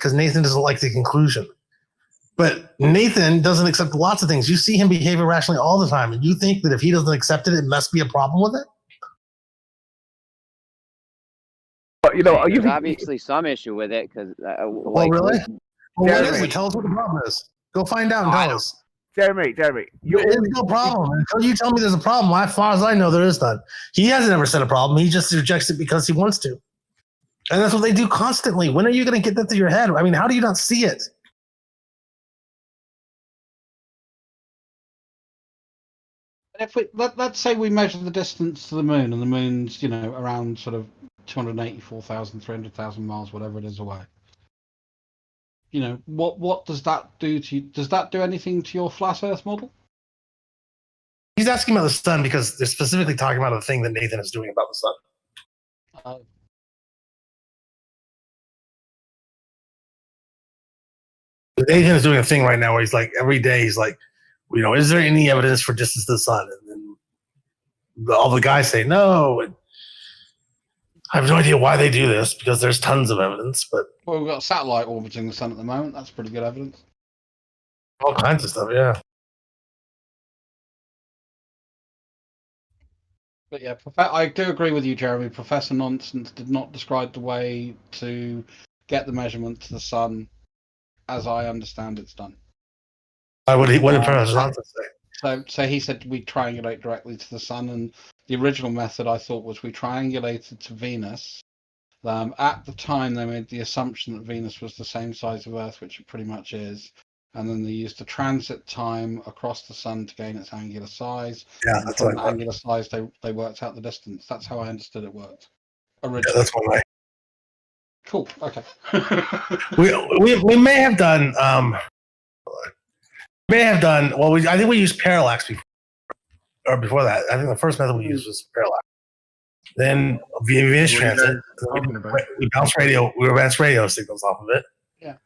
because Nathan doesn't like the conclusion. But Nathan doesn't accept lots of things. You see him behave irrationally all the time, and you think that if he doesn't accept it, it must be a problem with it? But, you know, there's obviously some issue with it because. Really? Well, what is it? Tell us what the problem is. Go find out and tell us. Jeremy, there is no problem. Until you tell me there's a problem, as far as I know, there is none. He hasn't ever said a problem. He just rejects it because he wants to. And that's what they do constantly. When are you going to get that through your head? I mean, how do you not see it? If let's say we measure the distance to the moon, and the moon's, you know, around sort of 284,000, 300,000 miles, whatever it is away. You know, what does that do to you? Does that do anything to your flat Earth model? He's asking about the sun because they're specifically talking about the thing that Nathan is doing about the sun. Nathan is doing a thing right now where he's like, every day he's like, you know, is there any evidence for distance to the sun? And then all the guys say no. And I have no idea why they do this because there's tons of evidence. But well, we've got a satellite orbiting the sun at the moment. That's pretty good evidence. All kinds of stuff, yeah. But yeah, I do agree with you, Jeremy. Professor Nonsense did not describe the way to get the measurement to the sun as I understand it's done. What did Professor Nonsense say? So he said we triangulate directly to the sun, and the original method I thought was we triangulated to Venus. At the time, they made the assumption that Venus was the same size of Earth, which it pretty much is. And then they used the transit time across the sun to gain its angular size. Yeah, and from the angular size, they worked out the distance. That's how I understood it worked. Originally. Yeah, that's one way. Cool. Okay. we may have done well. I think we used parallax before that. I think the first method we used was parallax. Then via Venus transit, we bounce radio signals off of it. Yeah.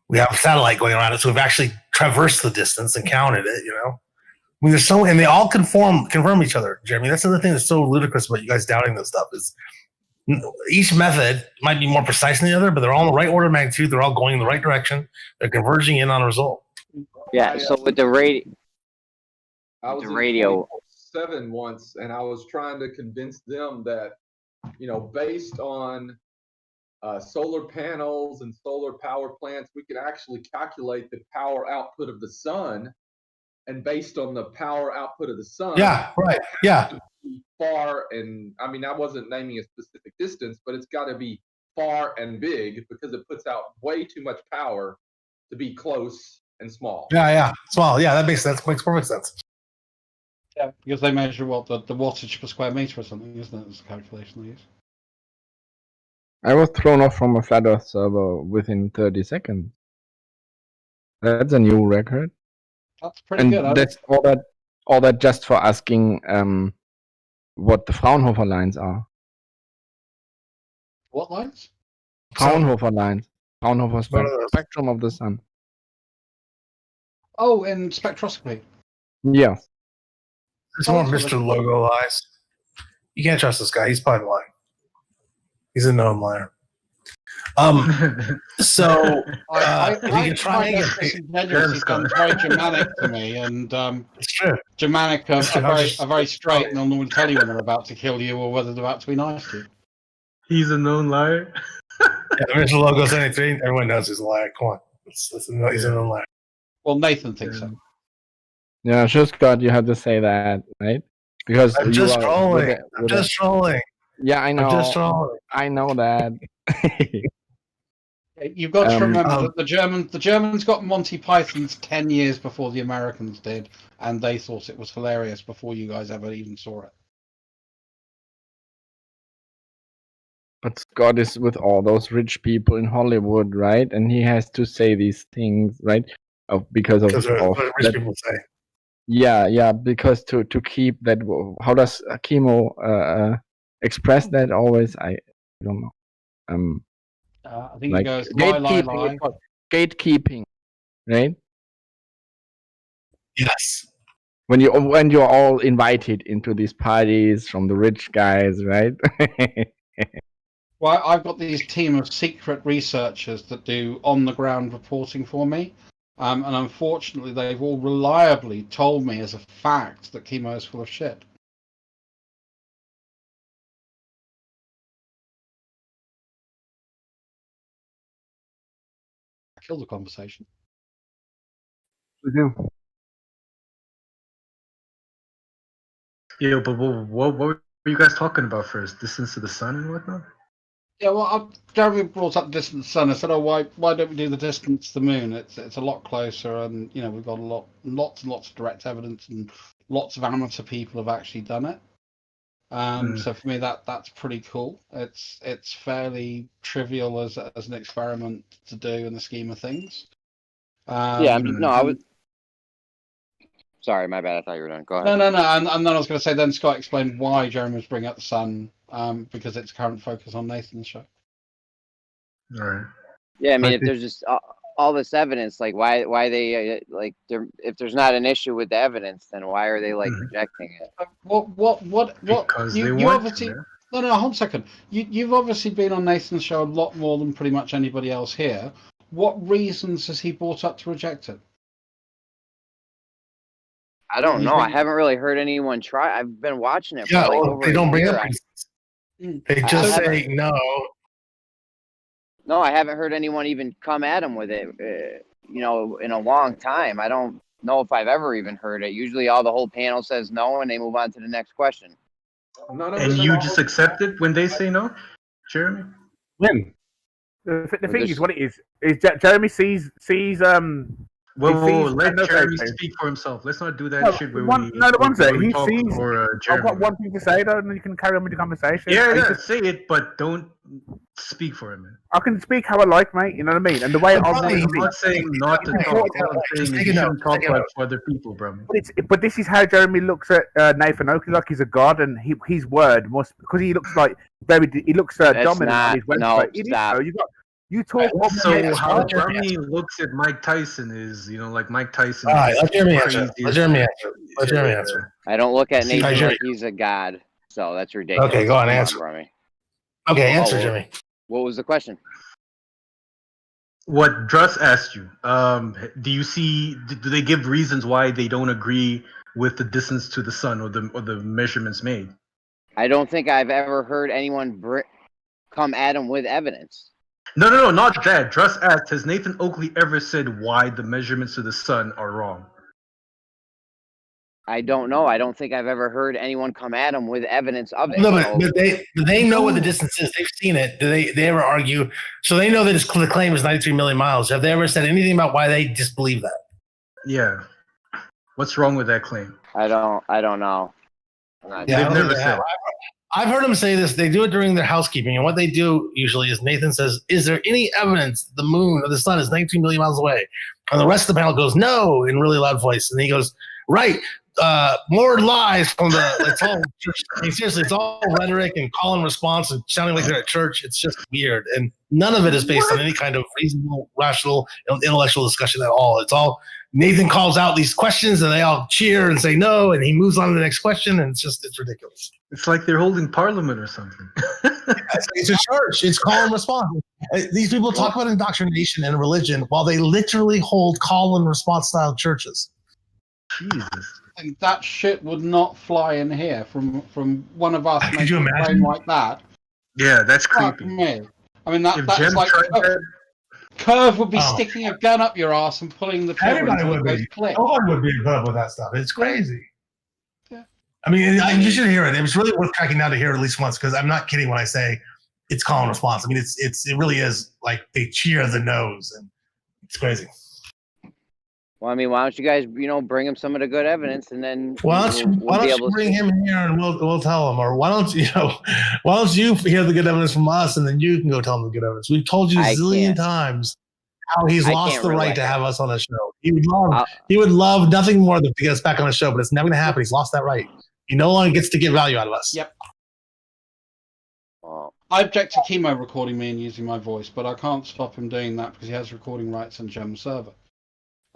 We have a satellite going around it, so we've actually traversed the distance and counted it. You know, I mean, there's so, and they all confirm each other. Jeremy, that's another thing that's so ludicrous about you guys doubting this stuff is each method might be more precise than the other, but they're all in the right order of magnitude. They're all going in the right direction. They're converging in on a result. Yeah. So with the radio, I was in radio 7 once, and I was trying to convince them that, you know, based on solar panels and solar power plants, we could actually calculate the power output of the sun, and based on the power output of the sun, yeah, right, yeah, far, and I mean, I wasn't naming a specific distance, but it's got to be far and big because it puts out way too much power to be close and small. Yeah, small. Yeah, that makes sense. Makes perfect sense. Yeah, because they measure what the wattage per square meter or something, isn't it? It's a calculation they use. I was thrown off from a flat Earth server within 30 seconds. That's a new record. That's pretty good. And that's all that just for asking what the Fraunhofer lines are. What lines? Fraunhofer lines. Fraunhofer spectrum of the sun. Oh, in spectroscopy. Yeah. It's more Mr. Logo lies. You can't trust this guy. He's probably lying. He's a known liar. So if you can try and he's gone very Germanic to me, and it's true. Germanic are very straight, and they'll normally tell you when they're about to kill you or whether they're about to be nice to you. He's a known liar. Yeah, Mr. Logo 73. Everyone knows he's a liar. Come on, he's a known liar. Well, Nathan thinks so. Yeah, sure, Scott, you have to say that, right? Because I'm just trolling. I'm just trolling. Yeah, I know. I'm just trolling. I know that. You've got to remember that the Germans got Monty Python's 10 years before the Americans did, and they thought it was hilarious before you guys ever even saw it. But Scott is with all those rich people in Hollywood, right? And he has to say these things, right? Because of what rich people say. Yeah, because to keep that, how does Chemo express that always? I don't know. I think like it goes gatekeeping, lie. Gatekeeping, right? Yes. When you're all invited into these parties from the rich guys, right? Well, I've got these team of secret researchers that do on-the-ground reporting for me, and unfortunately, they've all reliably told me as a fact that chemo is full of shit. I killed the conversation. We do. Yeah, but what were you guys talking about first? Distance to the sun and whatnot? Yeah, well, Jeremy brought up the distance to the sun. I said, "Oh, why don't we do the distance to the moon? It's a lot closer, and we've got lots and lots of direct evidence, and lots of amateur people have actually done it. So for me, that's pretty cool. It's fairly trivial as an experiment to do in the scheme of things. Yeah, I mean, no, I was. Sorry, my bad. I thought you were done. Go ahead. No. And then I was going to say, then Scott explained why Jeremy was bringing up the sun, because it's current focus on Nathan's show. All right. Yeah, I mean, if there's just all this evidence, like why they if there's not an issue with the evidence, then why are they rejecting it? What? Because you want obviously to, no. Hold on a second. You've obviously been on Nathan's show a lot more than pretty much anybody else here. What reasons has he brought up to reject it? I don't know. I haven't really heard anyone try. I've been watching it. Yeah, for well, over they don't a bring year. up. They just say no. No, I haven't heard anyone even come at him with it. In a long time. I don't know if I've ever even heard it. Usually, the whole panel says no, and they move on to the next question. And you just accept it when they say no, Jeremy? When the thing is, what it is Jeremy sees Well, let Jeremy speak for himself. Let's not do that shit where one thing he sees. I've got one thing to say though, and then you can carry on with the conversation. Yeah, say it, but don't speak for him. Man. I can speak how I like, mate. You know what I mean? And the way I'm not saying not to talk. All I'm saying is you shouldn't talk about it for other people, bro. But this is how Jeremy looks at Nathan Oakley, like he's a god, and his word must, because he looks like dominant. On his no, stop. You talk. So how Jeremy looks at Mike Tyson is, like Mike Tyson. All right, let Jeremy answer. Let Jeremy answer. I don't look at Nathan like he's a god, so that's ridiculous. Okay, go on, answer. Okay, answer, Jimmy. What was the question? What Druss asked you. Do they give reasons why they don't agree with the distance to the sun or the measurements made? I don't think I've ever heard anyone come at him with evidence. No, not that. Druss asked, has Nathan Oakley ever said why the measurements of the sun are wrong? I don't know. I don't think I've ever heard anyone come at him with evidence of it. No, but they know what the distance is. They've seen it. Do they ever argue? So they know that the claim is 93 million miles. Have they ever said anything about why they disbelieve that? Yeah. What's wrong with that claim? I don't know. They've never said. I've heard them say this. They do it during their housekeeping, and what they do usually is Nathan says, "Is there any evidence the moon or the sun is 19 million miles away?" And the rest of the panel goes, "No," in really loud voice, and he goes, "Right, more lies from the." It's all I mean, seriously, it's all rhetoric and call and response and sounding like they're at church. It's just weird, and none of it is based on any kind of reasonable, rational, intellectual discussion at all. It's all Nathan calls out these questions, and they all cheer and say no, and he moves on to the next question, and it's ridiculous. It's like they're holding parliament or something. It's a church. It's call and response. These people talk about indoctrination and religion while they literally hold call and response style churches. Jesus. And that shit would not fly in here from one of us Could you making a imagine? claim like that. Yeah, that's Fuck creepy. me. I mean, that's Jem like tried that, Curve would be sticking a gun up your ass and pulling the trigger Everybody until it would goes be. click. No one would be put up with that stuff. It's crazy. Yeah. I mean, you should hear it. It was really worth tracking down to hear it at least once, because I'm not kidding when I say it's call and response. I mean, it really is like they cheer the no's, and it's crazy. Well, I mean, why don't you guys, bring him some of the good evidence, and then Why don't you bring him here and we'll tell him, or why don't you hear the good evidence from us and then you can go tell him the good evidence. We've told you a zillion times how he's lost the right to have us on the show. He would love nothing more than to get us back on the show, but it's never going to happen. He's lost that right. He no longer gets to get value out of us. Yep. I object to Chemo recording me and using my voice, but I can't stop him doing that because he has recording rights on German server.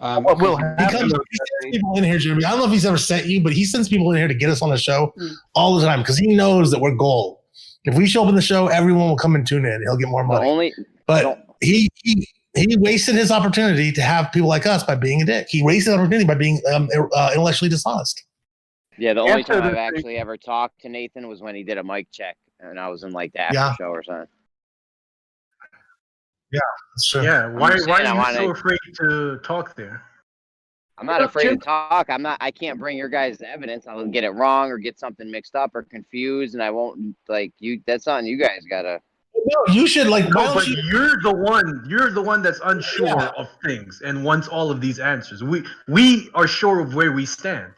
He sends people in here, Jeremy. I don't know if he's ever sent you, but he sends people in here to get us on the show all the time because he knows that we're gold. If we show up in the show, everyone will come and tune in. He'll get more money. But he wasted his opportunity to have people like us by being a dick. He wasted his opportunity by being intellectually dishonest. Yeah, the only time I've actually ever talked to Nathan was when he did a mic check, and I was in like the after show or something. Yeah, that's true. Yeah, why are you so afraid to talk there? I'm not afraid to talk. I can't bring your guys' evidence. I'll get it wrong or get something mixed up or confused, and I won't like you. That's something you guys gotta. No, you should like. No, but you're the one that's unsure of things and wants all of these answers. We are sure of where we stand.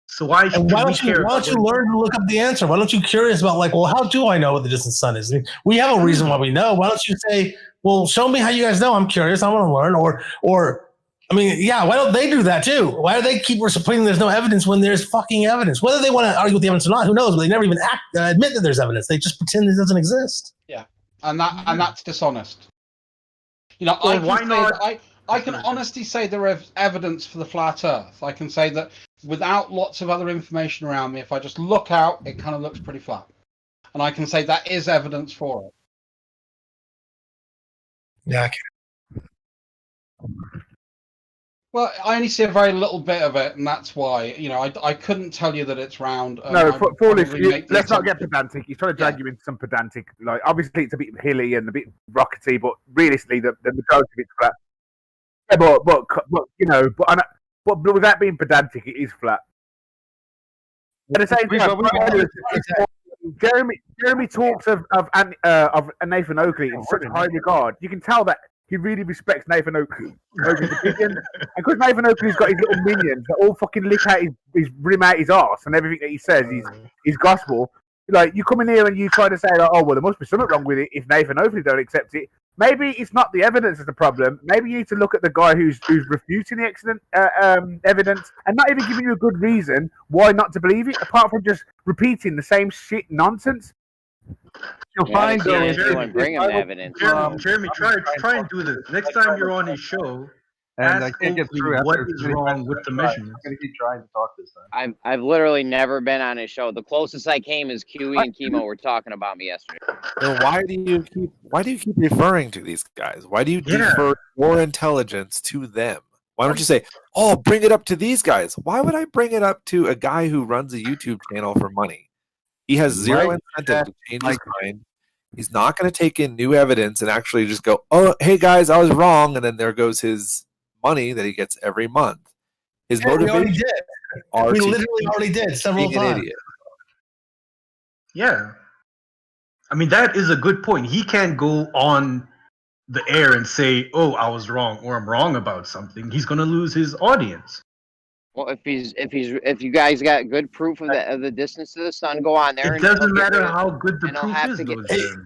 So why don't you learn to look up the answer? Why don't you curious about like, well, how do I know what the distant sun is? I mean, we have a reason why we know. Why don't you say, well, show me how you guys know? I'm curious. I want to learn. Or I mean, yeah, why don't they do that too? Why do they keep pretending there's no evidence when there's fucking evidence? Whether they want to argue with the evidence or not, who knows? But they never even admit that there's evidence. They just pretend it doesn't exist. Yeah, and that's dishonest. You know, I can honestly say there is evidence for the flat Earth. I can say that without lots of other information around me, if I just look out, it kind of looks pretty flat. And I can say that is evidence for it. Yeah, I can. Well, I only see a very little bit of it, and that's why, you know, I couldn't tell you that it's round. No, let's not get pedantic. He's trying to drag you into some pedantic, like, obviously it's a bit hilly and a bit rockety, but realistically, the majority of it's flat. Yeah, but you know, but without being pedantic, it is flat. At the same time, Jeremy talks of Nathan Oakley in such high regard. You can tell that he really respects Nathan Oakley's opinion. And because Nathan Oakley's got his little minions that all fucking lick out his rim out his arse, and everything that he says is gospel. Like, you come in here and you try to say, like, oh, well, there must be something wrong with it if Nathan Oakley don't accept it. Maybe it's not the evidence that's the problem. Maybe you need to look at the guy who's refuting the excellent evidence and not even giving you a good reason why not to believe it, apart from just repeating the same shit nonsense. You'll find Jeremy, try and do this. Next time you're on his show, and I can't get through what is wrong with the measurements. I'm going to keep trying to talk this time. I've literally never been on his show. The closest I came is Kiwi and Chemo were talking about me yesterday. So why do you keep referring to these guys? Why do you defer your intelligence to them? Why don't you say, oh, bring it up to these guys? Why would I bring it up to a guy who runs a YouTube channel for money? He has zero incentive to change his mind. He's not going to take in new evidence and actually just go, oh, hey guys, I was wrong, and then there goes his money that he gets every month. His motivation. We literally already did several times. Yeah, I mean, that is a good point. He can't go on the air and say, "Oh, I was wrong," or "I'm wrong about something." He's going to lose his audience. Well, if you guys got good proof of the distance to the sun, go on there. It doesn't matter how good the proof is.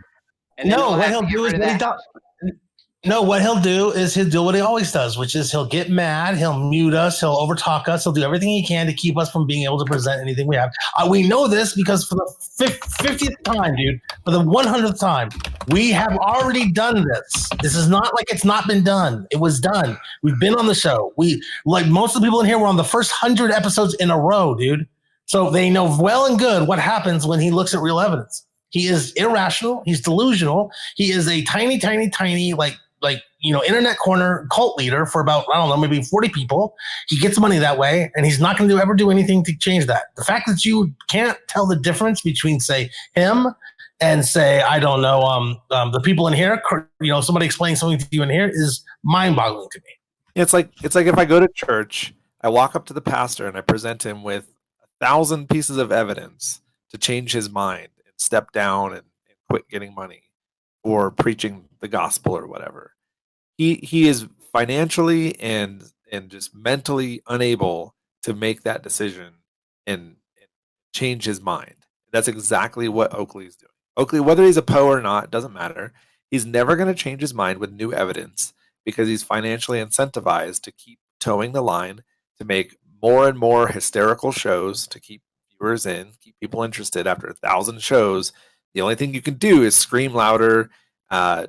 No, what he'll do is what he'll do is he'll do what he always does, which is he'll get mad, he'll mute us, he'll overtalk us, he'll do everything he can to keep us from being able to present anything we have. We know this because for the 50th time, dude, for the 100th time, we have already done this. This is not like it's not been done. It was done. We've been on the show. We, like most of the people in here, were on the first 100 episodes in a row, dude. So they know well and good what happens when he looks at real evidence. He is irrational. He's delusional. He is a tiny, internet corner cult leader for about, I don't know, maybe 40 people. He gets money that way, and he's not going to ever do anything to change that. The fact that you can't tell the difference between, say, him and, say, I don't know, the people in here, somebody explaining something to you in here is mind-boggling to me. It's like if I go to church, I walk up to the pastor and I present him with 1,000 pieces of evidence to change his mind and step down and quit getting money or preaching the gospel or whatever. He is financially and just mentally unable to make that decision and change his mind. That's exactly what Oakley's doing. Oakley, whether he's a Poe or not, doesn't matter. He's never going to change his mind with new evidence because he's financially incentivized to keep towing the line, to make more and more hysterical shows, to keep viewers in, keep people interested. After 1,000 shows, the only thing you can do is scream louder,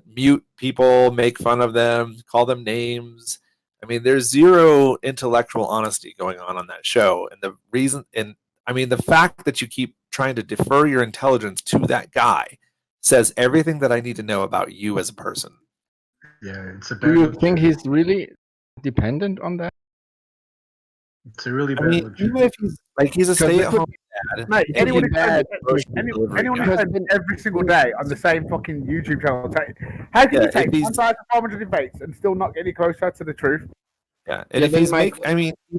mute people, make fun of them, call them names. I mean, there's zero intellectual honesty going on that show. And the fact that you keep trying to defer your intelligence to that guy says everything that I need to know about you as a person. Yeah, it's a bad Do you look. think he's really dependent on that? It's a really I bad mean, look. even if he's a stay-at-home dad, Mate, It's anyone a who bad spends, grocery delivery anyone guy. who spends every single day on the same fucking YouTube channel, how can Yeah, you take if he's- 1,500 debates and still not get any closer to the truth? yeah, and Yeah, if then he's Mike-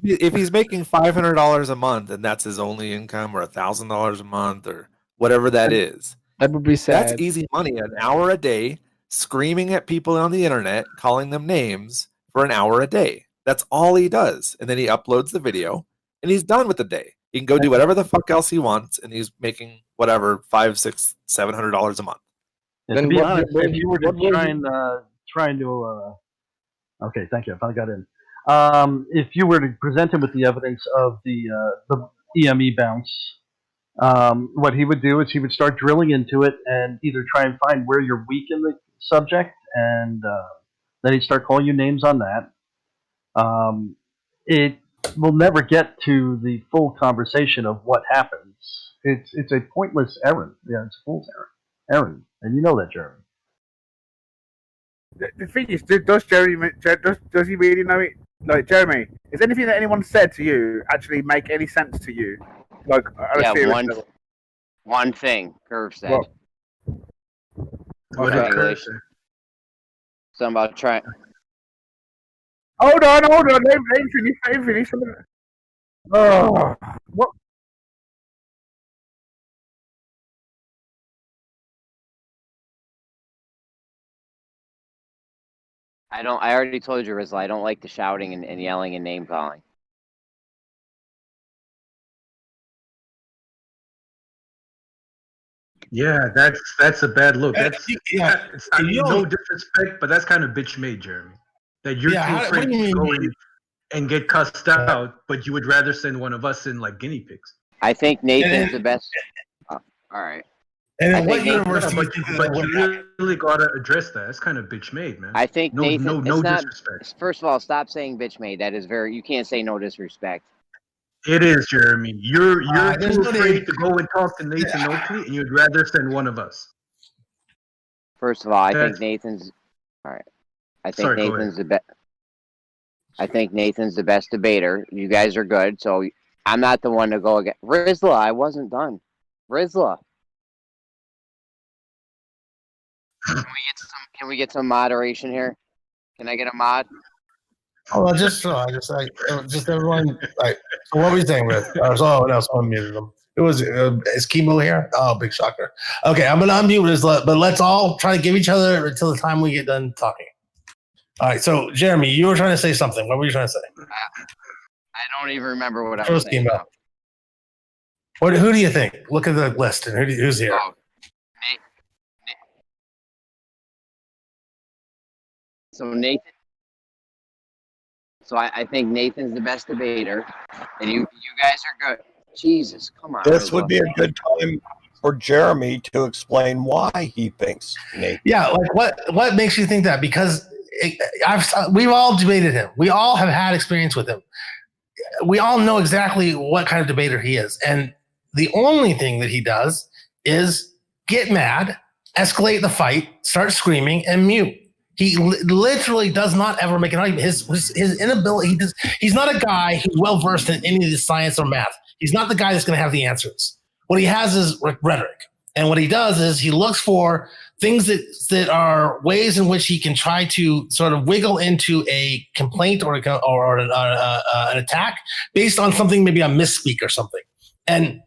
if he's making $500 a month and that's his only income, or $1,000 a month, or whatever that is, That would be sad. that's easy money. An hour a day, screaming at people on the internet, calling them names for an hour a day. That's all he does, and then he uploads the video, and he's done with the day. He can go do whatever the fuck else he wants, and he's making whatever $500, $600, $700 a month. And Then to be what- honest, what- if you were to what will trying to okay, thank you. I finally got in. If you were to present him with the evidence of the EME bounce, what he would do is he would start drilling into it and either try and find where you're weak in the subject, and then he'd start calling you names on that. It will never get to the full conversation of what happens. It's a pointless errand. Yeah, it's a fool's errand, and you know that, Jeremy. The thing is, does he really know it? Like, Jeremy, is anything that anyone said to you actually make any sense to you? Like, on a Yeah, serious level? one thing Curve said. What? What Okay. did Kurt say? Something about trying. Hold on. Let him finish. Oh, what? I already told you, Rizla, I don't like the shouting and yelling and name calling. Yeah, that's a bad look. That's Yeah, I mean, you no know- disrespect, but that's kind of bitch made, Jeremy. That you're Yeah, too what afraid do you to go mean? in and get cussed out, but you would rather send one of us in like guinea pigs. I think Nathan's And- the best. All right. And I in what think Nathan- universe do you but think that but would you happen? really gotta address that. That's kind of bitch made, man. I think No, Nathan. no it's not. disrespect. First of all, stop saying bitch made. That is very. You can't say no disrespect. It is, Jeremy. You're there's too no afraid need- to go and talk to Nathan Oakley, and you'd rather send one of us. First of all, I think That's- Nathan's. All right. I think Sorry, go Nathan's the best. I think Nathan's the best debater. You guys are good, so I'm not the one to go against. Rizla, I wasn't done. Rizla. Can we get some moderation here? Can I get a mod? Oh, just everyone. Like, so what were you saying, Rick? Oh, no, someone muted him. It was is Kimo here? Oh, big shocker. Okay, I'm gonna unmute this, but let's all try to give each other until the time we get done talking. All right. So, Jeremy, you were trying to say something. What were you trying to say? I don't even remember what I Show was us saying. Kimo. Who do you think? Look at the list and who's here. Oh, So Nathan. So I think Nathan's the best debater, and you guys are good. Jesus, come on. This Rizla. would be a good time for Jeremy to explain why he thinks Nathan. Yeah, like what makes you think that? Because we've all debated him. We all have had experience with him. We all know exactly what kind of debater he is. And the only thing that he does is get mad, escalate the fight, start screaming, and mute. He literally does not ever make an argument. His inability, he's not a guy who's well versed in any of the science or math. He's not the guy that's going to have the answers. What he has is rhetoric. And what he does is he looks for things that are ways in which he can try to sort of wiggle into a complaint or an attack based on something, maybe a misspeak or something. And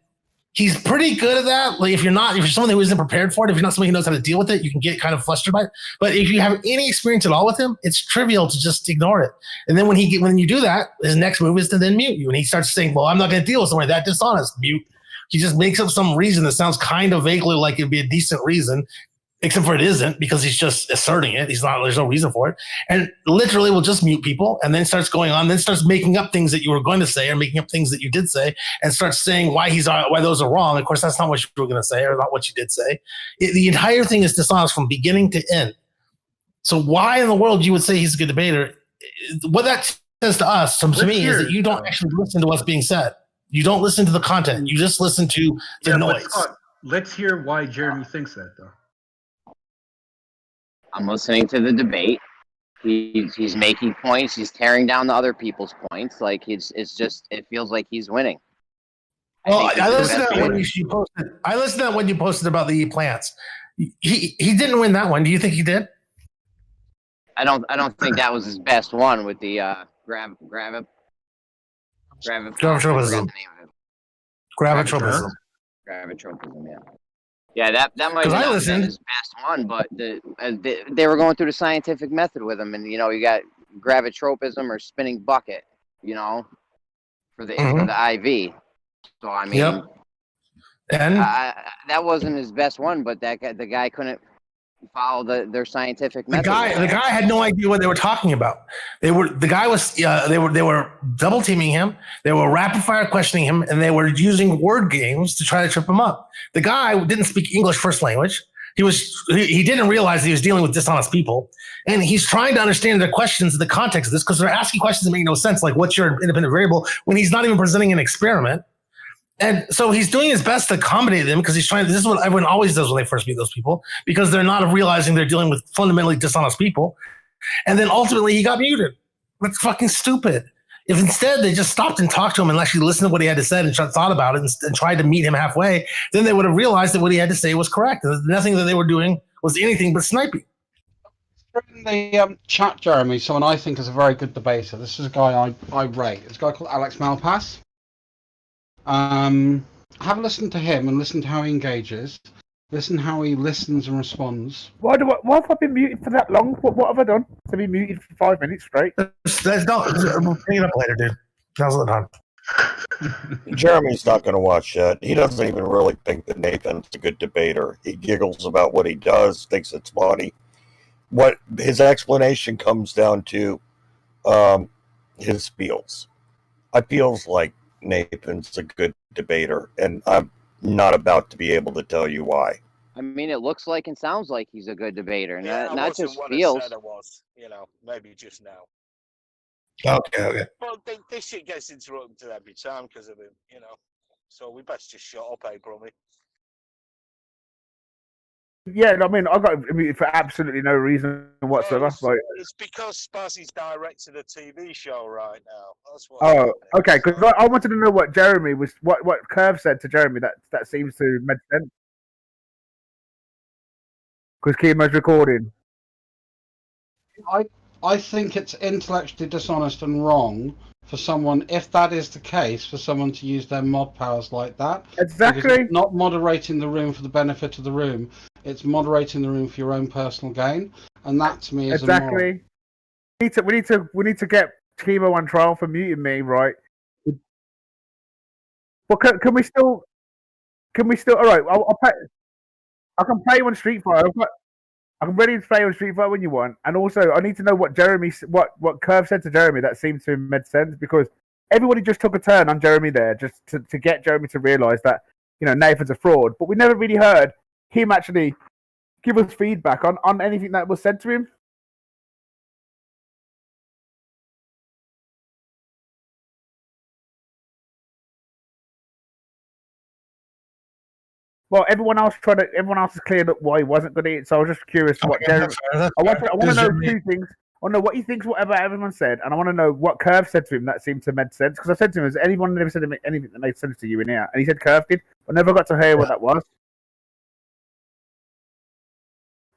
he's pretty good at that. Like if you're someone who isn't prepared for it, if you're not somebody who knows how to deal with it, you can get kind of flustered by it. But if you have any experience at all with him, it's trivial to just ignore it. And then when you do that, his next move is to then mute you. And he starts saying, well, I'm not going to deal with somebody that dishonest. Mute. He just makes up some reason that sounds kind of vaguely like it'd be a decent reason, except for it isn't, because he's just asserting it. There's no reason for it. And literally will just mute people and then starts going on, then starts making up things that you were going to say or making up things that you did say and starts saying why those are wrong. Of course, that's not what you were going to say or not what you did say. The entire thing is dishonest from beginning to end. So why in the world you would say he's a good debater? What that says to us, to me, is that you don't actually listen to what's being said. You don't listen to the content. You just listen to the noise. Let's hear why Jeremy thinks that, though. I'm listening to the debate. He's making points. He's tearing down the other people's points. Like it feels like he's winning. Well, I listened to that when you posted. I listened to that when you posted about the plants. He didn't win that one. Do you think he did? I don't think that was his best one with the gravitropism. Gravitropism. Gravitropism, yeah. Yeah, that might have been his best one, but they were going through the scientific method with him, and you got gravitropism or spinning bucket, for the IV. So I mean, and that wasn't his best one, but the guy couldn't follow their scientific method. The guy had no idea what they were talking about. They were double teaming him. They were rapid fire questioning him, and they were using word games to try to trip him up. The guy didn't speak English first language. He didn't realize he was dealing with dishonest people, and he's trying to understand their questions in the context of this because they're asking questions that make no sense, like what's your independent variable, when he's not even presenting an experiment. And so he's doing his best to accommodate them because he's trying. This is what everyone always does when they first meet those people, because they're not realizing they're dealing with fundamentally dishonest people. And then ultimately he got muted. That's fucking stupid. If instead they just stopped and talked to him and actually listened to what he had to say and thought about it and tried to meet him halfway, then they would have realized that what he had to say was correct. Nothing that they were doing was anything but sniping. In the chat, Jeremy, someone I think is a very good debater. This is a guy I rate. It's a guy called Alex Malpass. Have a listen to him and listen to how he engages. Listen how he listens and responds. Why have I been muted for that long? What have I done to be muted for 5 minutes straight? Bring it up later, dude. Now's the time. Jeremy's not going to watch that. He doesn't even really think that Nathan's a good debater. He giggles about what he does, thinks it's funny. What his explanation comes down to, his feels. I feels like Nathan's a good debater, and I'm not about to be able to tell you why. I mean, it looks like and sounds like he's a good debater, not just what feels. I said I was, maybe just now. Okay. Well, this shit gets interrupted every time because of him, So we best just shut up, Brummy. Yeah, I mean, I got muted for absolutely no reason whatsoever. It's because Spazzy's directing a TV show right now. That's what. Oh, okay. Because I wanted to know what Jeremy was, what Curve said to Jeremy. That seems to make sense. Because Kemo's recording. I think it's intellectually dishonest and wrong for someone, if that is the case, for someone to use their mod powers like that. Exactly. It's not moderating the room for the benefit of the room. It's moderating the room for your own personal gain, and that to me is exactly. We need to get Chemo on trial for muting me, right? Well, can we still? All right, I'll play. I can play you on Street Fighter. I'm ready to play on Street Fighter when you want, and also I need to know what Curve said to Jeremy that seemed to make sense, because everybody just took a turn on Jeremy there just to get Jeremy to realise that Nathan's a fraud, but we never really heard him actually give us feedback on anything that was said to him. Well, everyone else has cleared up why he wasn't good at it, so I was just curious what Jeremy. I want to know two things. I want to know what he thinks whatever everyone said, and I want to know what Curve said to him that seemed to make sense. Because I said to him, has anyone ever said anything that made sense to you in here? And he said Curve did. I never got to hear what that was.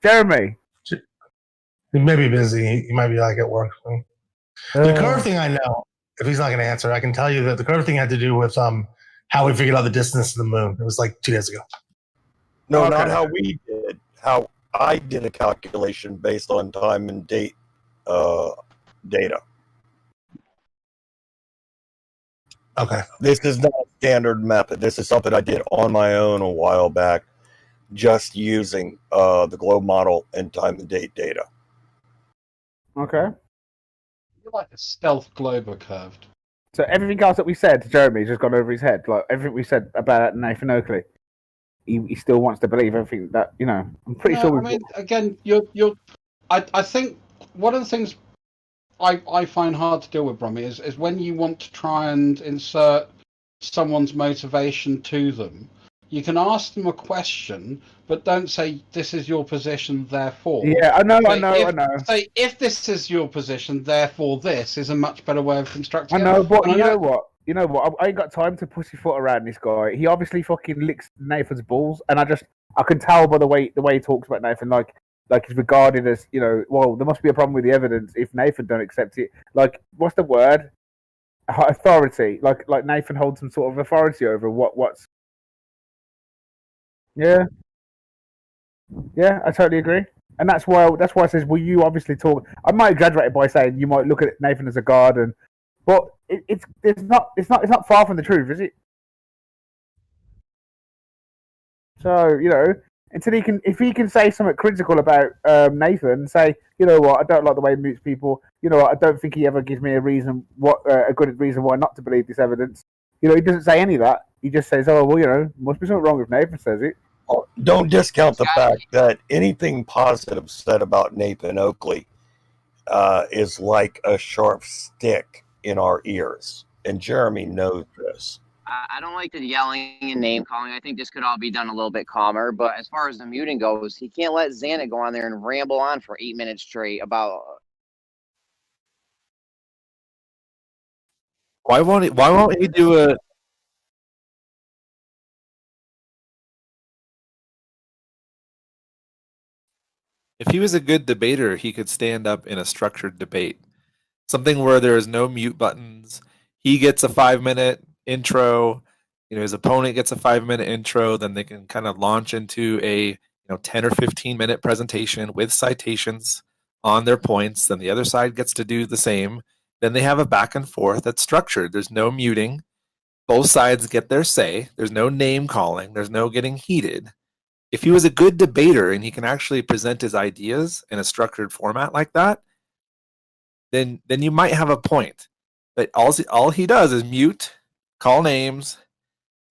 Jeremy. He may be busy. He might be like at work. The Curve thing I know. If he's not going to answer, I can tell you that the Curve thing had to do with how we figured out the distance to the moon. It was like 2 days ago. No, not how we did. How I did a calculation based on time and date data. Okay. This is not a standard method. This is something I did on my own a while back, just using the globe model and time and date data. Okay. You're like a stealth glober curved. So everything else that we said to Jeremy has just gone over his head. Like everything we said about Nathan Oakley, he still wants to believe everything that I'm pretty sure. I mean, again, I think one of the things I find hard to deal with, Brummy, is when you want to try and insert someone's motivation to them. You can ask them a question, but don't say, this is your position, therefore. Yeah, I know. Say, if this is your position, therefore this is a much better way of constructing it. I know, but you know what? You know what? I ain't got time to pussyfoot around this guy. He obviously fucking licks Nathan's balls, and I can tell by the way he talks about Nathan, like he's regarded as, well, there must be a problem with the evidence if Nathan don't accept it. Like, what's the word? Authority. Like Nathan holds some sort of authority over what's. Yeah, I totally agree, and that's why I says, well, you obviously talk. I might exaggerate it by saying you might look at Nathan as a guard, but it's not far from the truth, is it? So until if he can say something critical about Nathan, say, you know what, I don't like the way he mutes people. You know what, I don't think he ever gives me a good reason why not to believe this evidence. He doesn't say any of that. He just says, oh, well, must be something wrong if Nathan says it. Don't discount the fact that anything positive said about Nathan Oakley is like a sharp stick in our ears. And Jeremy knows this. I don't like the yelling and name calling. I think this could all be done a little bit calmer. But as far as the muting goes, he can't let Xana go on there and ramble on for 8 minutes straight about. Why won't he do a? If he was a good debater, he could stand up in a structured debate. Something where there is no mute buttons. He gets a 5-minute intro. His opponent gets a 5-minute intro. Then they can kind of launch into a 10 or 15-minute presentation with citations on their points. Then the other side gets to do the same. Then they have a back and forth that's structured. There's no muting. Both sides get their say. There's no name calling. There's no getting heated. If he was a good debater and he can actually present his ideas in a structured format like that, then you might have a point. But all he does is mute, call names,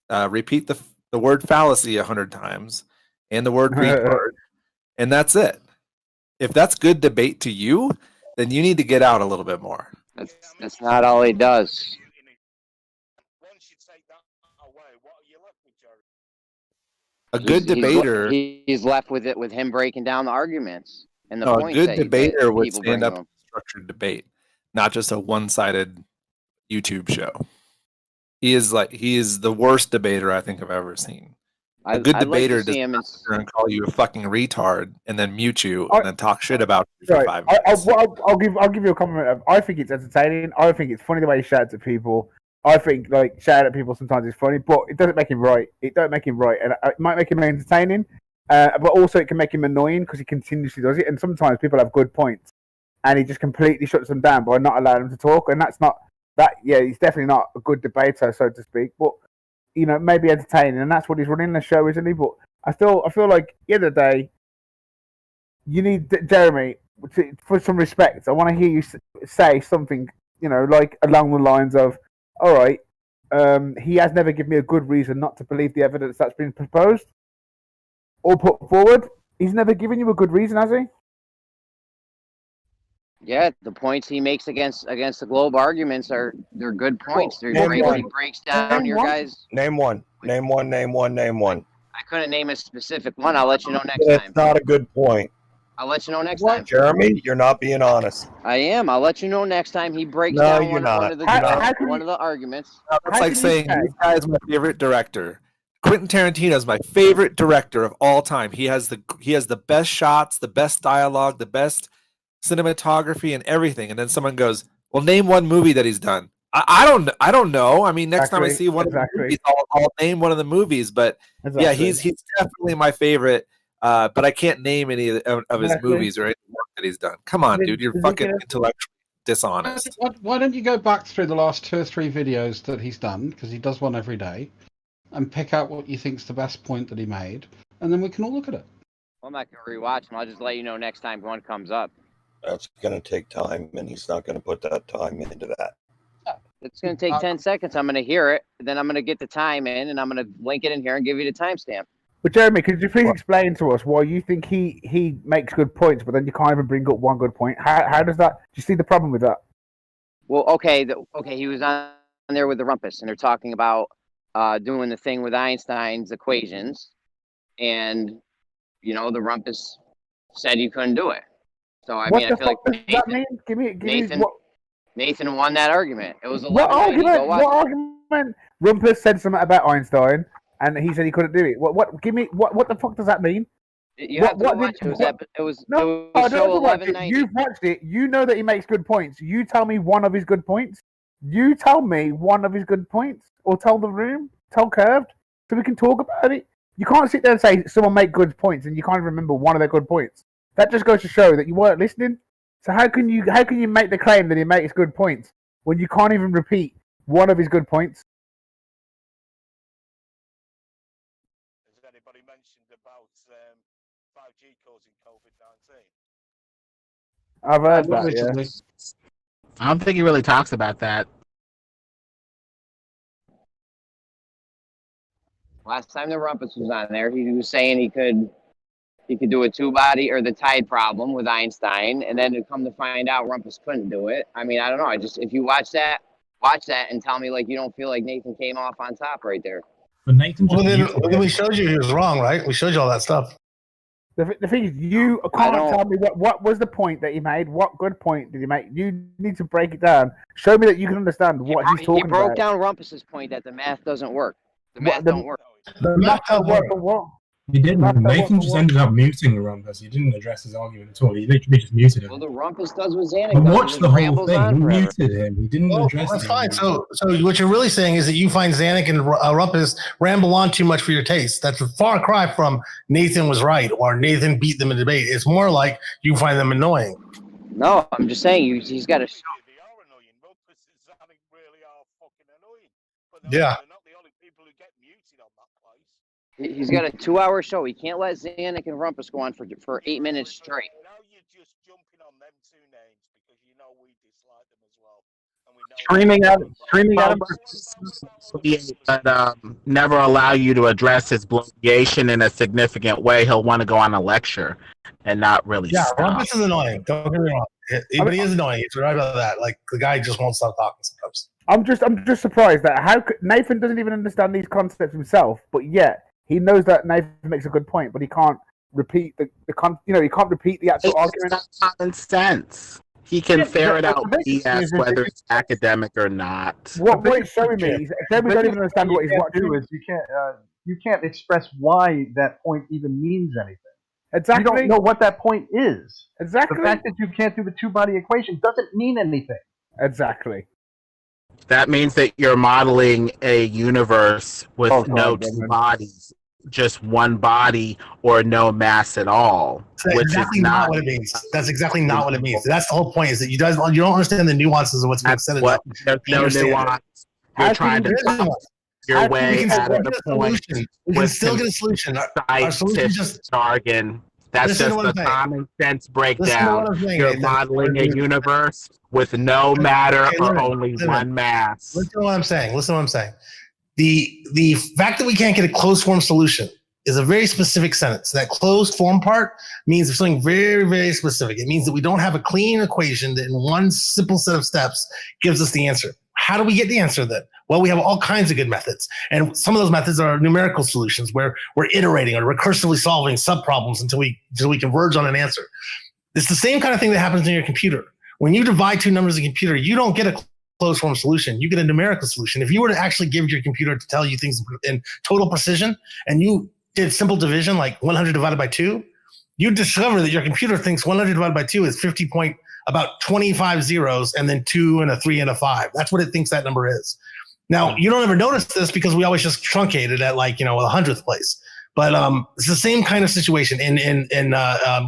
repeat the word fallacy 100 times, and the word retard, and that's it. If that's good debate to you, then you need to get out a little bit more. That's not all he does. A good debater. He's left with it with him breaking down the arguments and the points. A good debater would stand up in a structured debate, not just a one-sided YouTube show. He is the worst debater I think I've ever seen. A good debator doesn't and call you a fucking retard and then mute you and then talk shit about you for 5 minutes. I'll give you a compliment. I think it's entertaining. I think it's funny the way he shouts at people. I think shouting at people sometimes is funny, but it doesn't make him right. It don't make him right, and it might make him entertaining, but also it can make him annoying because he continuously does it. And sometimes people have good points, and he just completely shuts them down by not allowing them to talk. And that's not that. Yeah, he's definitely not a good debater, so to speak. But maybe entertaining, and that's what he's running the show, isn't he? But I feel like the other day, you need Jeremy for some respect. I want to hear you say something, like along the lines of, all right, he has never given me a good reason not to believe the evidence that's been proposed or put forward. He's never given you a good reason, has he? Yeah, the points he makes against the globe arguments they're good points. They're great when he breaks down your guys. Name one. I couldn't name a specific one. I'll let you know next time. That's not a good point. I'll let you know next time. Jeremy, you're not being honest. I am. I'll let you know next time he breaks down one of the arguments. It's like saying this guy is my favorite director. Quentin Tarantino is my favorite director of all time. He has the best shots, the best dialogue, the best cinematography, and everything. And then someone goes, "Well, name one movie that he's done." I don't know. I mean, next time I see one of the movies, I'll name one of the movies. But yeah, he's definitely my favorite. But I can't name any of his movies or any work that he's done. Come on, dude, you're fucking intellectually dishonest. Why don't you go back through the last 2 or 3 videos that he's done, because he does one every day, and pick out what you think's the best point that he made, and then we can all look at it. I'm not going to rewatch him. I'll just let you know next time one comes up. That's going to take time, and he's not going to put that time into that. It's going to take 10 seconds. I'm going to hear it, then I'm going to get the time in, and I'm going to link it in here and give you the timestamp. But Jeremy, could you please explain to us why you think he makes good points, but then you can't even bring up one good point? How does that? Do you see the problem with that? Well, okay, he was on there with the rumpus, and they're talking about doing the thing with Einstein's equations, and the rumpus said you couldn't do it. So I feel like Nathan won that argument. It was 11. What argument? Rumpus said something about Einstein, and he said he couldn't do it. What? Give me what the fuck does that mean? You have to watch it. It was show 1190. You've watched it. You know that he makes good points. You tell me one of his good points. You tell me one of his good points, or tell the room, tell Curved, so we can talk about it. You can't sit there and say someone make good points, and you can't remember one of their good points. That just goes to show that you weren't listening. So how can you make the claim that he makes good points when you can't even repeat one of his good points? Has anybody mentioned about 5G causing COVID-19? I've heard that, yeah. I don't think he really talks about that. Last time the rumpus was on there, he was saying he could do a two-body or the tide problem with Einstein, and then to come to find out Rumpus couldn't do it. I don't know. If you watch that and tell me you don't feel like Nathan came off on top right there. But Nathan then we showed you he was wrong, right? We showed you all that stuff. The thing is, you can't tell me what was the point that he made. What good point did he make? You need to break it down. Show me that you can understand what he's talking about. He broke down Rumpus's point that the math doesn't work. The math don't work. The math don't work for what? He didn't. Nathan just ended up muting the rumpus. He didn't address his argument at all. He literally just muted him. Well, the rumpus does what Xanax But does. watch the whole thing. He muted him. He didn't address that's him. fine. So what you're really saying is that you find Xanax and Rumpus ramble on too much for your taste. That's a far cry from Nathan was right or Nathan beat them in debate. It's more like you find them annoying. No, I'm just saying he's got to show. Yeah. He's got a 2-hour show. He can't let Xanax and Rumpus go on for 8 minutes straight. Now you're just jumping on them two names because you know we dislike them as well. And we know Screaming at him. But never allow you to address his bloviation in a significant way. He'll want to go on a lecture and not really stop. Rumpus is annoying. Don't get me wrong. But he is annoying. He's right about that. The guy just won't stop talking sometimes. I'm just surprised that Nathan doesn't even understand these concepts himself, but yet he knows that Nathan makes a good point, but he can't repeat he can't repeat the actual argument. It's not common sense. He can ferret out BS whether it's academic or not. What he's showing me is we don't even understand what he's watching. You can't express why that point even means anything. Exactly. You don't know what that point is. Exactly. The fact that you can't do the two-body equation doesn't mean anything. Exactly. That means that you're modeling a universe with two bodies, just one body or no mass at all. That's exactly not what it means. That's exactly not what it means. That's the whole point. Is that you don't understand the nuances of what's being said. There's no nuance. You're trying to talk your way out of the point. We can still get a solution. Our solution is just jargon. That's just the common sense breakdown. You're modeling a universe with no matter or only one mass. Listen to what I'm saying. The fact that we can't get a closed form solution is a very specific sentence. That closed form part means something very, very specific. It means that we don't have a clean equation that in one simple set of steps gives us the answer. How do we get the answer then? Well, we have all kinds of good methods. And some of those methods are numerical solutions where we're iterating or recursively solving subproblems until we converge on an answer. It's the same kind of thing that happens in your computer. When you divide two numbers in a computer, you don't get a closed form solution. You get a numerical solution. If you were to actually give your computer to tell you things in total precision and you did simple division like 100 divided by 2, you discover that your computer thinks 100 divided by 2 is about 25 zeros and then 2 and a 3 and a 5. That's what it thinks that number is. Now, you don't ever notice this because we always just truncate it at the 100th place. But it's the same kind of situation. When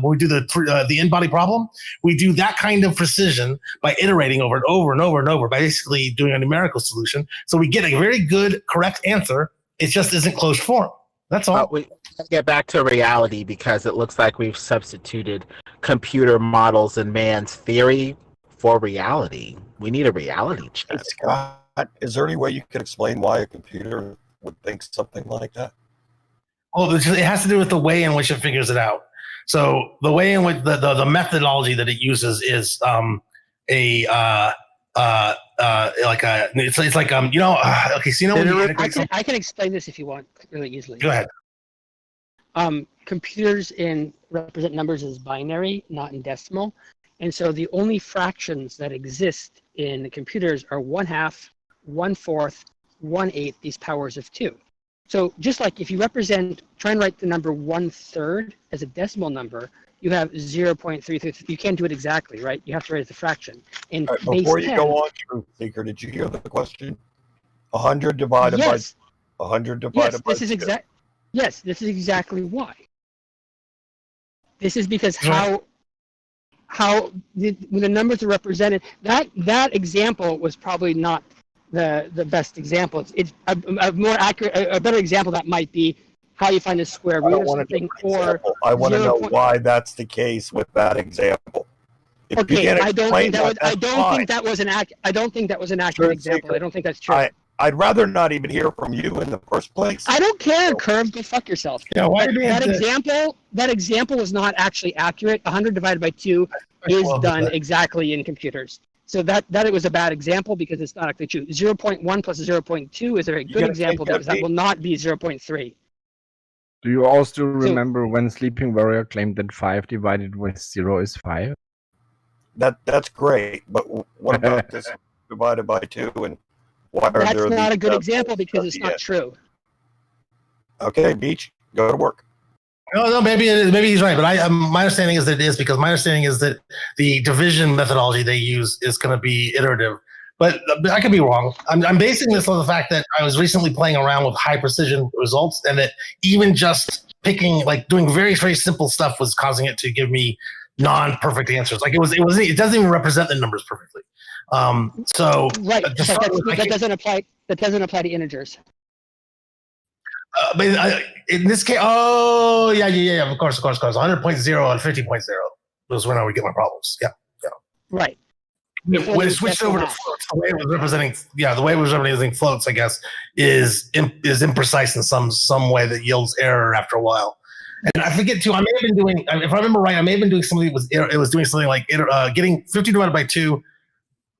we do the in-body problem, we do that kind of precision by iterating over and over and over and over, by basically doing a numerical solution. So we get a very good, correct answer. It just isn't closed form. That's all. We get back to reality because it looks like we've substituted computer models and man's theory for reality. We need a reality check. Scott, is there any way you can explain why a computer would think something like that? Well, it has to do with the way in which it figures it out. So the way in which the methodology that it uses is like a it's like you know okay, so you know when you integrate I can explain this if you want really easily. Go ahead. Computers represent numbers as binary, not in decimal, and so the only fractions that exist in computers are 1/2, 1/4, 1/8, these powers of 2. So just like if you try and write the number 1/3 as a decimal number, you have 0.33. You can't do it exactly, right? You have to write it as a fraction. And right, before you go on, Truth Seeker, did you hear the question? 100 divided by 100 divided by 2. Yes, this is exactly why. This is because when the numbers are represented, that example was probably not the best example. It's a more accurate, a better example that might be how you find a square root of something, or I want to know why that's the case with that example. If okay, I don't think that was an accurate example. I don't think that's true. I'd rather not even hear from you in the first place. I don't care, Curve. Go fuck yourself. Yeah, that example was not actually accurate. 100 divided by 2 is done exactly in computers. So that it was a bad example because it's not actually true. 0.1 plus 0.2 is a very good example because that will not be 0.3. Do you also remember when Sleeping Warrior claimed that 5 divided with 0 is 5? That's great, but what about this divided by 2 and why are That's there not a good example because it's not true. Okay, Beach, go to work. No, maybe he's right, but my understanding is that it is because my understanding is that the division methodology they use is going to be iterative. But I could be wrong. I'm basing this on the fact that I was recently playing around with high precision results, and that even just picking, like doing very, very simple stuff was causing it to give me non-perfect answers. Like it doesn't even represent the numbers perfectly. Right, that doesn't apply. That doesn't apply to integers. But in this case, of course. 100.0 and 50.0 was when I would get my problems. Yeah. Right. When it switched over to floats, the way it was representing floats, I guess, is imprecise in some way that yields error after a while. And I forget too. I may have been doing, if I remember right, something that was doing something like getting 50 divided by 2,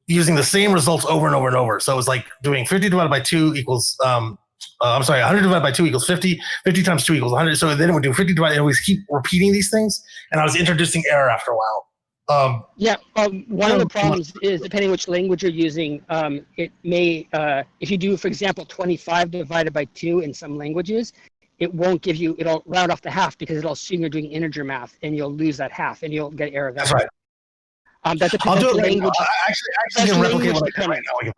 using the same results over and over and over. So it was like doing 50 divided by 2 equals 100 divided by 2 equals 50. 50 times 2 equals 100. So then it would do 50 divided, and we keep repeating these things, and I was introducing error after a while. One of the problems is, depending which language you're using, it may, if you do, for example, 25 divided by 2 in some languages, it won't give you, it'll round off the half because it'll assume you're doing integer math, and you'll lose that half, and you'll get error. That's right. That's a I'll do it language. Actually, can replicate what I did right now.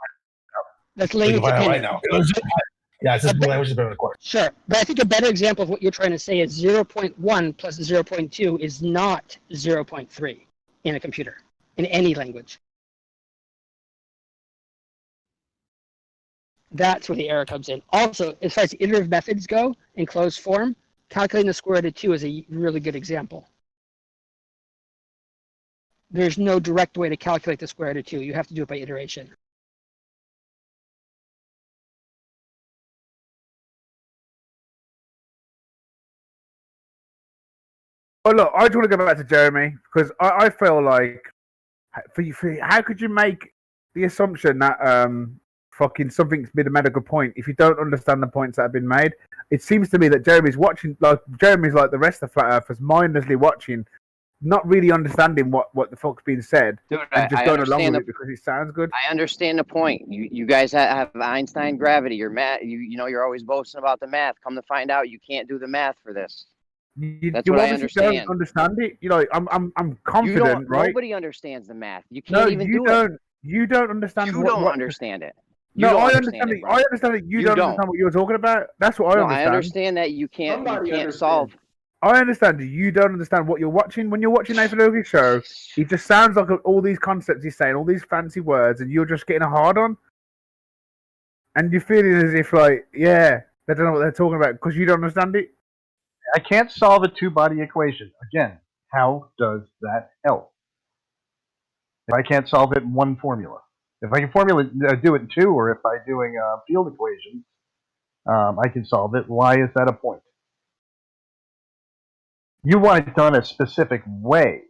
That's language dependent. Right now. It's just language is better than course. Sure, but I think a better example of what you're trying to say is 0.1 plus 0.2 is not 0.3 in a computer, in any language. That's where the error comes in. Also, as far as the iterative methods go in closed form, calculating the square root of 2 is a really good example. There's no direct way to calculate the square root of 2. You have to do it by iteration. Oh look, I just want to go back to Jeremy because I feel like how could you make the assumption that fucking something's been a medical point if you don't understand the points that have been made? It seems to me that Jeremy's like the rest of Flat Earthers, mindlessly watching, not really understanding what the fuck's being said, Dude, and just going along with it because it sounds good. I understand the point. You guys have Einstein gravity. You're math. You're always boasting about the math. Come to find out, you can't do the math for this. That's what I understand. Don't understand it. I'm confident, right? Nobody understands the math. You can't even do it. You don't understand. You don't understand it. I understand it. I understand that you don't understand what you're talking about. That's what I understand. I understand that you can't solve. I understand you don't understand what you're watching. When you're watching Nathan Ogi's show, it just sounds like all these concepts he's saying, all these fancy words, and you're just getting a hard on. And you're feeling as if, like, they don't know what they're talking about because you don't understand it. I can't solve a two-body equation. Again, how does that help? If I can't solve it in one formula. If I can do it in two, or if I'm doing field equations, I can solve it. Why is that a point? You want it done a specific way.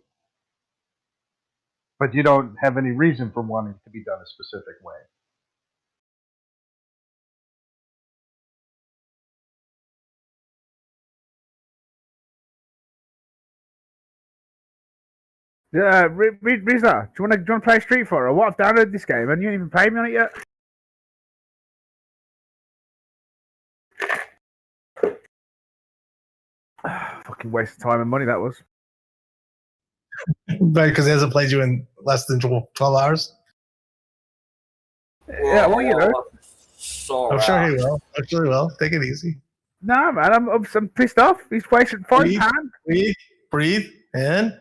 but you don't have any reason for wanting it to be done a specific way. Rizza, do you want to play Street Fighter? What, I've downloaded this game and you haven't even paid me on it yet? Fucking waste of time and money that was. Because he hasn't played you in less than 12 hours? Yeah, well, you know. I'm sure he will. I'm sure he will. Take it easy. Nah, man, I'm pissed off. He's wasting time. Breathe, and...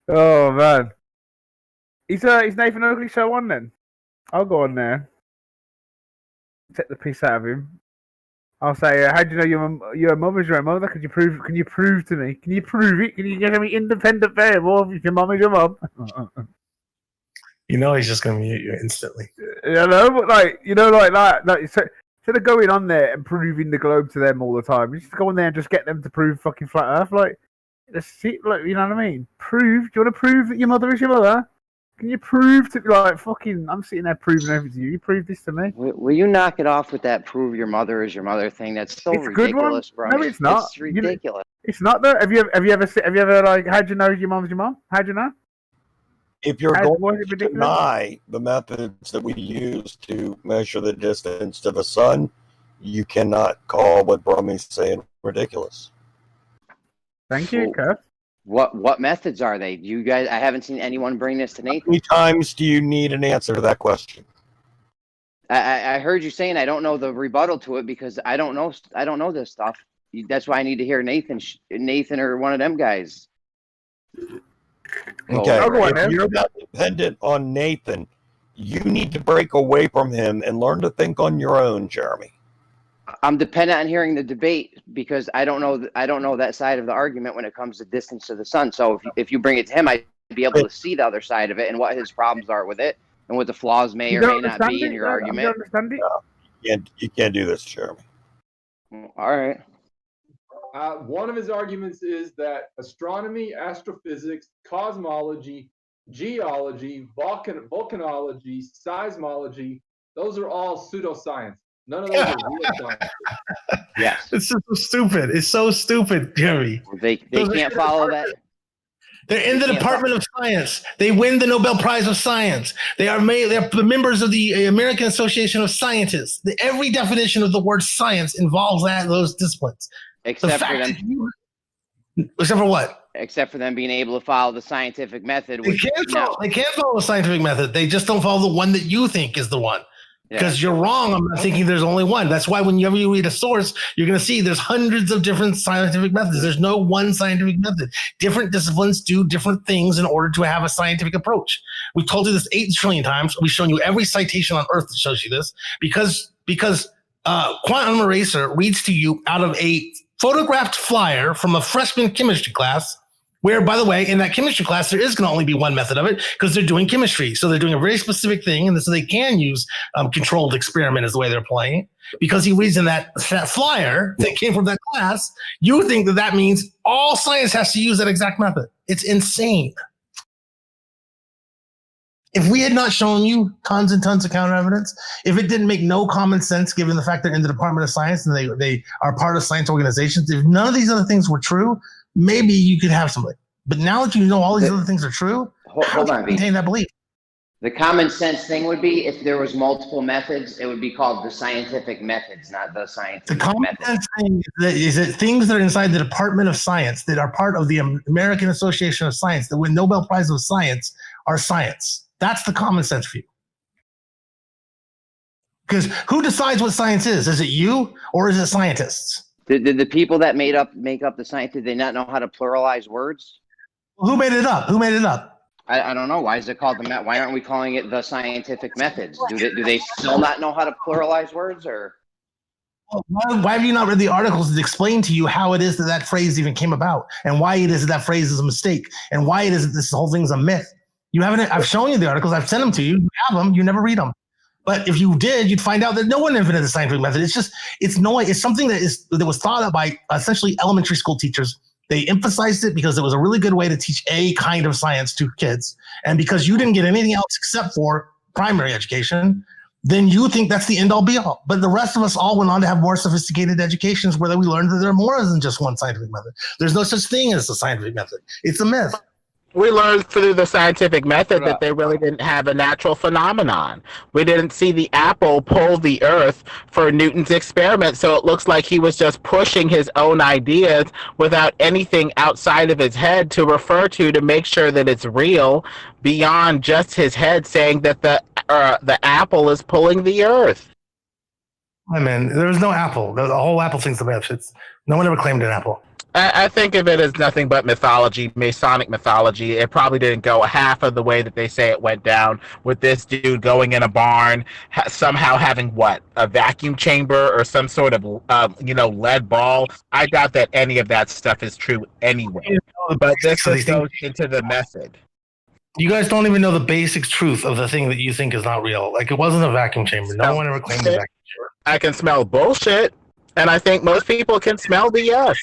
Oh, man. Is Nathan Oakley show on then? I'll go on there. Take the piss out of him. I'll say, how do you know your mum is your mother? Can you prove to me? Can you prove it? Can you give me independent variable if your mum is your mum? You know he's just going to mute you instantly. You know, but like that. Like, instead of going on there and proving the globe to them all the time, you just go on there and just get them to prove fucking flat Earth. Like, like, you know what I mean? Prove. Do you want to prove that your mother is your mother? Can you prove to like fucking? I'm sitting there proving everything to you. You prove this to me. Will you knock it off with that "prove your mother is your mother" thing? That's so it's ridiculous, bro. No, it's not. It's ridiculous. It's not though. Have you ever like? How'd you know your mom's your mom? How'd you know? If you're going to deny the methods that we use to measure the distance to the sun, you cannot call what Brummy's saying ridiculous. Thank you, Kurt. What methods are they? You guys, I haven't seen anyone bring this to Nathan. How many times do you need an answer to that question? I heard you saying I don't know the rebuttal to it because I don't know this stuff. That's why I need to hear Nathan or one of them guys. Okay, if you're not dependent on Nathan, you need to break away from him and learn to think on your own, Jeremy. I'm dependent on hearing the debate because I don't know that side of the argument when it comes to distance to the sun. So if you bring it to him, I'd be able to see the other side of it and what his problems are with it and what the flaws may or may not be in your argument. You can't do this, Jeremy. All right. One of his arguments is that astronomy, astrophysics, cosmology, geology, volcanology, seismology, those are all pseudoscience. None of those are real science. Yes. It's so stupid. It's so stupid, Jeremy. They can't follow that. They're in the Department of Science. They win the Nobel Prize of Science. They're members of the American Association of Scientists. Every definition of the word science involves those disciplines. Except for them. Except for what? Except for them being able to follow the scientific method. They can't follow the scientific method. They just don't follow the one that you think is the one. Because you're wrong. I'm not thinking there's only one. That's why whenever you read a source, you're going to see there's hundreds of different scientific methods. There's no one scientific method. Different disciplines do different things in order to have a scientific approach. We've told you this 8 trillion times. We've shown you every citation on earth that shows you this because Quantum Eraser reads to you out of a photographed flyer from a freshman chemistry class where, by the way, in that chemistry class, there is going to only be one method of it because they're doing chemistry. So they're doing a very specific thing, and so they can use controlled experiment is the way they're playing. Because he reads in that flyer that came from that class, you think that means all science has to use that exact method. It's insane. If we had not shown you tons and tons of counter evidence, if it didn't make no common sense given the fact they're in the Department of Science and they are part of science organizations, if none of these other things were true, maybe you could have something. But now that you know all these other things are true, hold on, maintain that belief. The common sense thing would be if there was multiple methods, it would be called the scientific methods, not the scientific The common sense thing is that things that are inside the Department of Science that are part of the American Association of Science that win Nobel Prize of Science are science. That's the common sense for you. Because who decides what science is? Is it you or is it scientists? Did the people that make up the science, did they not know how to pluralize words? Who made it up? Who made it up? I don't know. Why is it called why aren't we calling it the scientific methods? Do they still not know how to pluralize words, or? Why have you not read the articles that explain to you how it is that phrase even came about, and why it is that phrase is a mistake, and why it is that this whole thing's a myth? You haven't. I've shown you the articles. I've sent them to you. You have them. You never read them. But if you did, you'd find out that no one invented the scientific method. It's something that was thought of by essentially elementary school teachers They emphasized it because it was a really good way to teach a kind of science to kids. And because you didn't get anything else except for primary education, then you think that's the end all be all. But the rest of us all went on to have more sophisticated educations where we learned that there are more than just one scientific method. There's no such thing as a scientific method. It's a myth. We learned through the scientific method that they really didn't have a natural phenomenon. We didn't see the apple pull the earth for Newton's experiment, so it looks like he was just pushing his own ideas without anything outside of his head to refer to make sure that it's real beyond just his head saying that the apple is pulling the earth. I mean, there was no apple. The whole apple thing's a myth. No one ever claimed an apple. I think of it as nothing but mythology, Masonic mythology. It probably didn't go half of the way that they say it went down, with this dude going in a barn, somehow having a vacuum chamber or some sort of lead ball. I doubt that any of that stuff is true anyway. But this just goes into the method. You guys don't even know the basic truth of the thing that you think is not real. Like, it wasn't a vacuum chamber. No one ever claimed a vacuum chamber. I can smell bullshit, and I think most people can smell BS.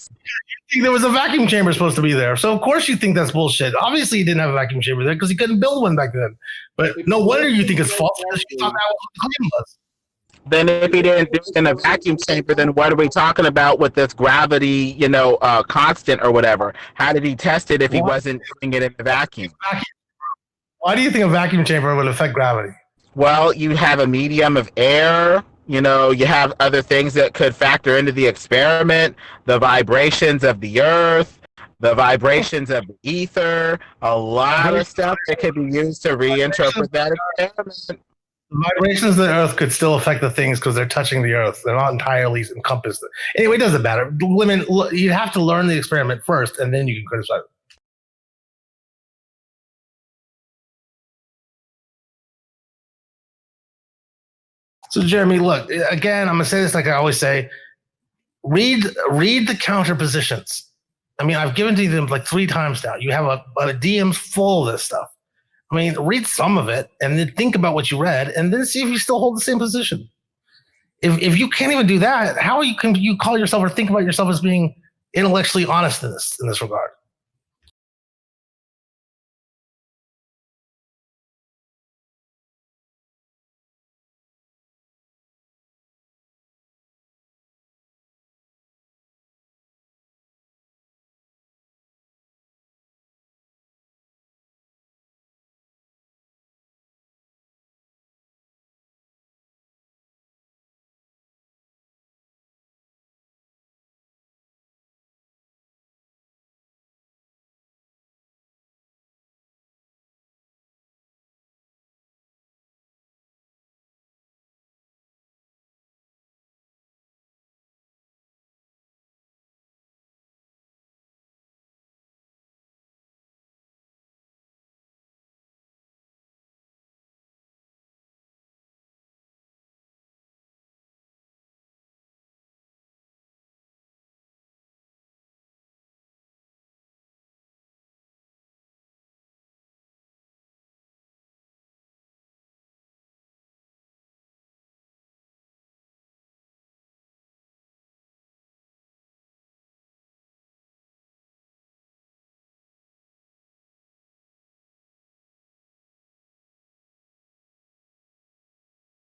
There was a vacuum chamber supposed to be there, so of course you think that's bullshit. Obviously, he didn't have a vacuum chamber there because he couldn't build one back then. But no wonder you think it's false because you thought that was what the claim was. Then if he didn't do it in a vacuum chamber, then what are we talking about with this gravity, constant or whatever? How did he test it if he wasn't doing it in the vacuum? Why do you think a vacuum chamber would affect gravity? Well, you have a medium of air. You have other things that could factor into the experiment, the vibrations of the earth, the vibrations of the ether, a lot of stuff that could be used to reinterpret that experiment. The vibrations of the earth could still affect the things because they're touching the earth. They're not entirely encompassed. Anyway, it doesn't matter. Women, you have to learn the experiment first, and then you can criticize it. So, Jeremy, look, again, I'm going to say this like I always say. Read the counter positions. I mean, I've given to you them like 3 times now. You have a DM's full of this stuff. I mean, read some of it and then think about what you read and then see if you still hold the same position. If you can't even do that, how can you call yourself or think about yourself as being intellectually honest in this regard?